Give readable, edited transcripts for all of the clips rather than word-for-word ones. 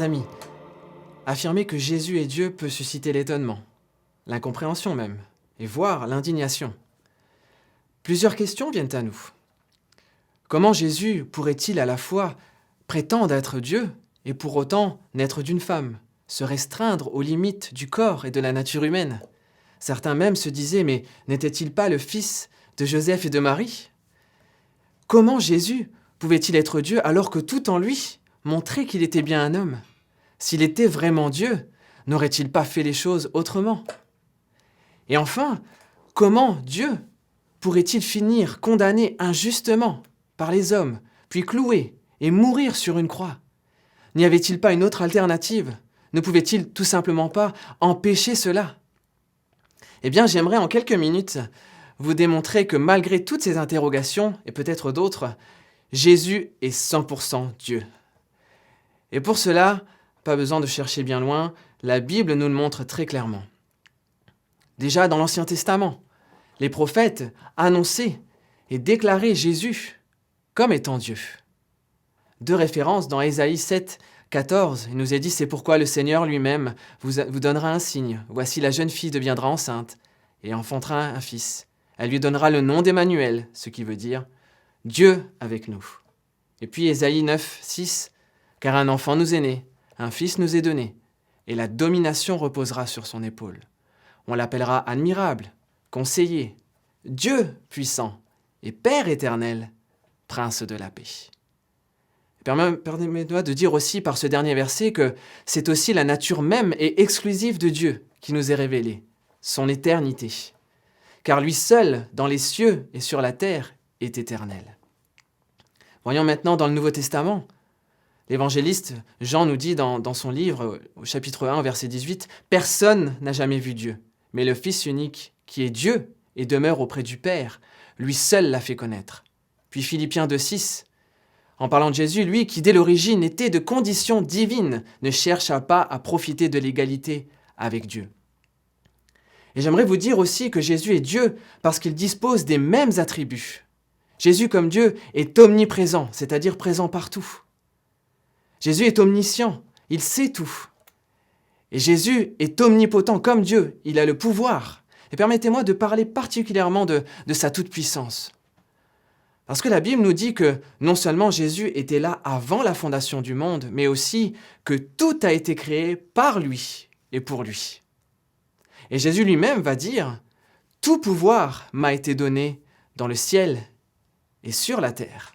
chers amis, affirmer que Jésus est Dieu peut susciter l'étonnement, l'incompréhension même, et voire l'indignation. Plusieurs questions viennent à nous. Comment Jésus pourrait-il à la fois prétendre être Dieu et pour autant naître d'une femme, se restreindre aux limites du corps et de la nature humaine? Certains même se disaient, mais n'était-il pas le fils de Joseph et de Marie? Comment Jésus pouvait-il être Dieu alors que tout en lui montrait qu'il était bien un homme? S'il était vraiment Dieu, n'aurait-il pas fait les choses autrement? Et enfin, comment Dieu pourrait-il finir condamné injustement par les hommes, puis cloué et mourir sur une croix? N'y avait-il pas une autre alternative? Ne pouvait-il tout simplement pas empêcher cela? Eh bien, j'aimerais en quelques minutes vous démontrer que malgré toutes ces interrogations, et peut-être d'autres, Jésus est 100% Dieu. Et pour cela, pas besoin de chercher bien loin, la Bible nous le montre très clairement. Déjà dans l'Ancien Testament, les prophètes annonçaient et déclaraient Jésus comme étant Dieu. Deux références dans Ésaïe 7, 14, il nous est dit « C'est pourquoi le Seigneur lui-même vous donnera un signe. Voici la jeune fille deviendra enceinte et enfantera un fils. Elle lui donnera le nom d'Emmanuel, ce qui veut dire « Dieu avec nous ». Et puis Ésaïe 9, 6, « Car un enfant nous est né, un fils nous est donné, et la domination reposera sur son épaule. On l'appellera admirable, conseiller, Dieu puissant et Père éternel, prince de la paix. » Permettez-moi de dire aussi par ce dernier verset que c'est aussi la nature même et exclusive de Dieu qui nous est révélée, son éternité. Car lui seul, dans les cieux et sur la terre, est éternel. Voyons maintenant dans le Nouveau Testament. L'évangéliste Jean nous dit dans son livre, au chapitre 1, verset 18, « Personne n'a jamais vu Dieu, mais le Fils unique, qui est Dieu et demeure auprès du Père, lui seul l'a fait connaître. » Puis Philippiens 2, 6, en parlant de Jésus, lui qui dès l'origine était de condition divine, ne chercha pas à profiter de l'égalité avec Dieu. Et j'aimerais vous dire aussi que Jésus est Dieu parce qu'il dispose des mêmes attributs. Jésus comme Dieu est omniprésent, c'est-à-dire présent partout. Jésus est omniscient, il sait tout. Et Jésus est omnipotent comme Dieu, il a le pouvoir. Et permettez-moi de parler particulièrement de sa toute-puissance. Parce que la Bible nous dit que non seulement Jésus était là avant la fondation du monde, mais aussi que tout a été créé par lui et pour lui. Et Jésus lui-même va dire « Tout pouvoir m'a été donné dans le ciel et sur la terre. »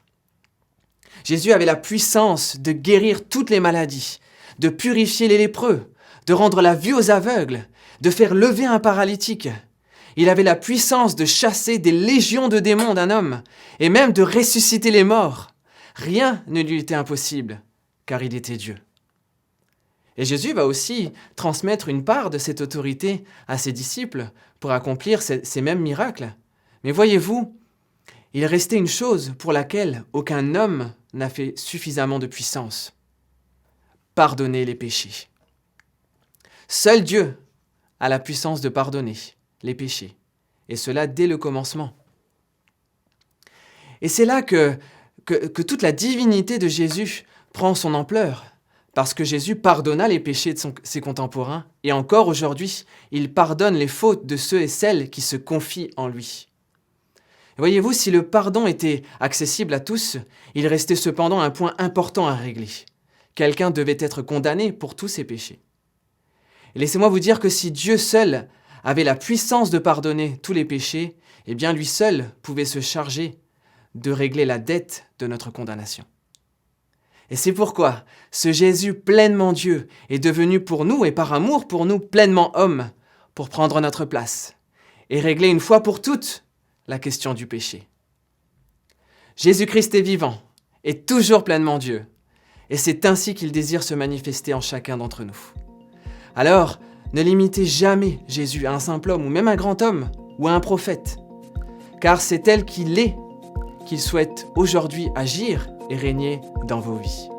Jésus avait la puissance de guérir toutes les maladies, de purifier les lépreux, de rendre la vue aux aveugles, de faire lever un paralytique. Il avait la puissance de chasser des légions de démons d'un homme et même de ressusciter les morts. Rien ne lui était impossible, car il était Dieu. Et Jésus va aussi transmettre une part de cette autorité à ses disciples pour accomplir ces mêmes miracles. Mais voyez-vous, il restait une chose pour laquelle aucun homme n'a fait suffisamment de puissance. Pardonner les péchés. Seul Dieu a la puissance de pardonner les péchés, et cela dès le commencement. Et c'est là que toute la divinité de Jésus prend son ampleur, parce que Jésus pardonna les péchés de ses contemporains, et encore aujourd'hui, il pardonne les fautes de ceux et celles qui se confient en lui. Et voyez-vous, si le pardon était accessible à tous, il restait cependant un point important à régler. Quelqu'un devait être condamné pour tous ses péchés. Et laissez-moi vous dire que si Dieu seul avait la puissance de pardonner tous les péchés, eh bien lui seul pouvait se charger de régler la dette de notre condamnation. Et c'est pourquoi ce Jésus pleinement Dieu est devenu pour nous et par amour pour nous pleinement homme pour prendre notre place et régler une fois pour toutes la question du péché. Jésus-Christ est vivant et toujours pleinement Dieu et c'est ainsi qu'il désire se manifester en chacun d'entre nous. Alors, ne limitez jamais Jésus à un simple homme ou même un grand homme ou à un prophète, car c'est tel qu'il est qu'il souhaite aujourd'hui agir et régner dans vos vies.